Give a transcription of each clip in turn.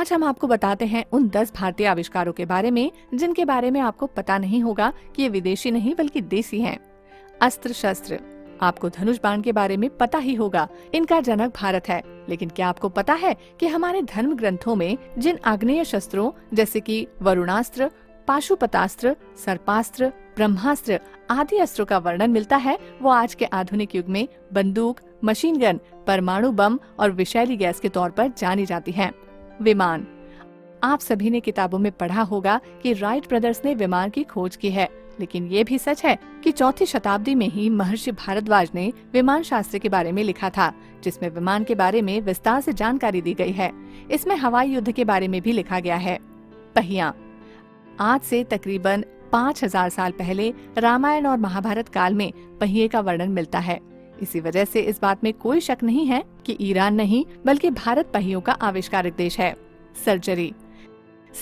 आज हम आपको बताते हैं उन 10 भारतीय आविष्कारों के बारे में जिनके बारे में आपको पता नहीं होगा कि ये विदेशी नहीं बल्कि देसी हैं। अस्त्र शस्त्र। आपको धनुष बाण के बारे में पता ही होगा, इनका जनक भारत है। लेकिन क्या आपको पता है कि हमारे धर्म ग्रंथों में जिन आग्नेय शस्त्रों जैसे कि वरुणास्त्र, पाशुपतास्त्र, सर्पास्त्र, ब्रह्मास्त्र आदि अस्त्रों का वर्णन मिलता है, वो आज के आधुनिक युग में बंदूक, मशीन गन, परमाणु बम और विषैली गैस के तौर पर जानी जाती हैं। विमान। आप सभी ने किताबों में पढ़ा होगा कि राइट ब्रदर्स ने विमान की खोज की है, लेकिन ये भी सच है कि 4वीं शताब्दी में ही महर्षि भारद्वाज ने विमान शास्त्र के बारे में लिखा था, जिसमें विमान के बारे में विस्तार से जानकारी दी गई है। इसमें हवाई युद्ध के बारे में भी लिखा गया है। पहिया। आज से तकरीबन 5000 साल पहले रामायण और महाभारत काल में पहिए का वर्णन मिलता है। इसी वजह से इस बात में कोई शक नहीं है कि ईरान नहीं बल्कि भारत पहियों का आविष्कारक देश है। सर्जरी।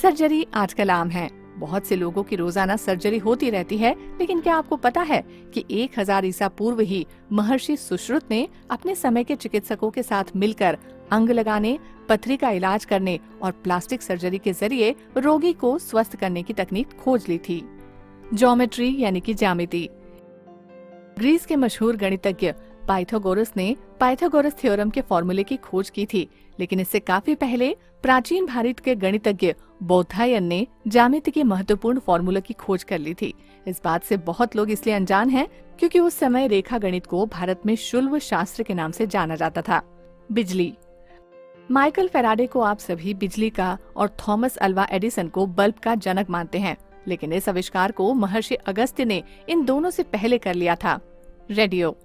सर्जरी आजकल आम है, बहुत से लोगों की रोजाना सर्जरी होती रहती है, लेकिन क्या आपको पता है कि 1000 ईसा पूर्व ही महर्षि सुश्रुत ने अपने समय के चिकित्सकों के साथ मिलकर अंग लगाने, पथरी का इलाज करने और प्लास्टिक सर्जरी के जरिए रोगी को स्वस्थ करने की तकनीक खोज ली थी। ज्योमेट्री यानी कि ज्यामिति। ग्रीस के मशहूर गणितज्ञ पाइथागोरस ने पाइथागोरस थ्योरम के फॉर्मूले की खोज की थी, लेकिन इससे काफी पहले प्राचीन भारत के गणितज्ञ बौधायन ने ज्यामिति के महत्वपूर्ण फॉर्मूले की खोज कर ली थी। इस बात से बहुत लोग इसलिए अनजान हैं क्योंकि उस समय रेखा गणित को भारत में शुल्ब शास्त्र के नाम से जाना जाता था। बिजली। माइकल फैराडे को आप सभी बिजली का और थॉमस अल्वा एडिसन को बल्ब का जनक मानते हैं, लेकिन इस आविष्कार को महर्षि अगस्त्य ने इन दोनों से पहले कर लिया था। रेडियो।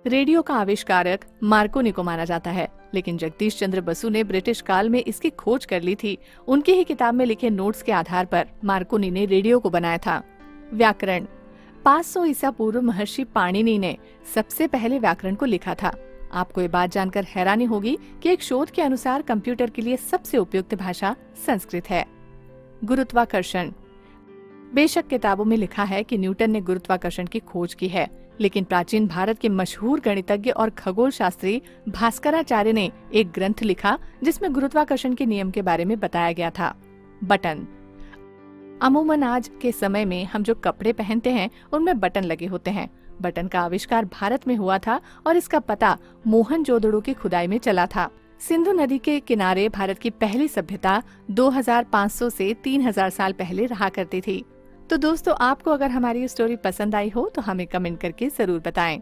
रेडियो का आविष्कारक मार्कोनी को माना जाता है, लेकिन जगदीश चंद्र बसु ने ब्रिटिश काल में इसकी खोज कर ली थी। उनकी ही किताब में लिखे नोट्स के आधार पर मार्कोनी ने रेडियो को बनाया था। व्याकरण। 500 ईसा पूर्व महर्षि पाणिनि ने सबसे पहले व्याकरण को लिखा था। आपको ये बात जानकर हैरानी होगी कि एक शोध के अनुसार कंप्यूटर के लिए सबसे उपयुक्त भाषा संस्कृत है। गुरुत्वाकर्षण। बेशक किताबों में लिखा है कि न्यूटन ने गुरुत्वाकर्षण की खोज की है, लेकिन प्राचीन भारत के मशहूर गणितज्ञ और खगोल शास्त्री भास्कराचार्य ने एक ग्रंथ लिखा जिसमें गुरुत्वाकर्षण के नियम के बारे में बताया गया था। बटन। अमूमन आज के समय में हम जो कपड़े पहनते हैं उनमें बटन लगे होते हैं। बटन का आविष्कार भारत में हुआ था और इसका पता मोहनजोदड़ो की खुदाई में चला था। सिंधु नदी के किनारे भारत की पहली सभ्यता 2500 से 3000 साल पहले रहा करती थी। तो दोस्तों, आपको अगर हमारी स्टोरी पसंद आई हो तो हमें कमेंट करके जरूर बताएं।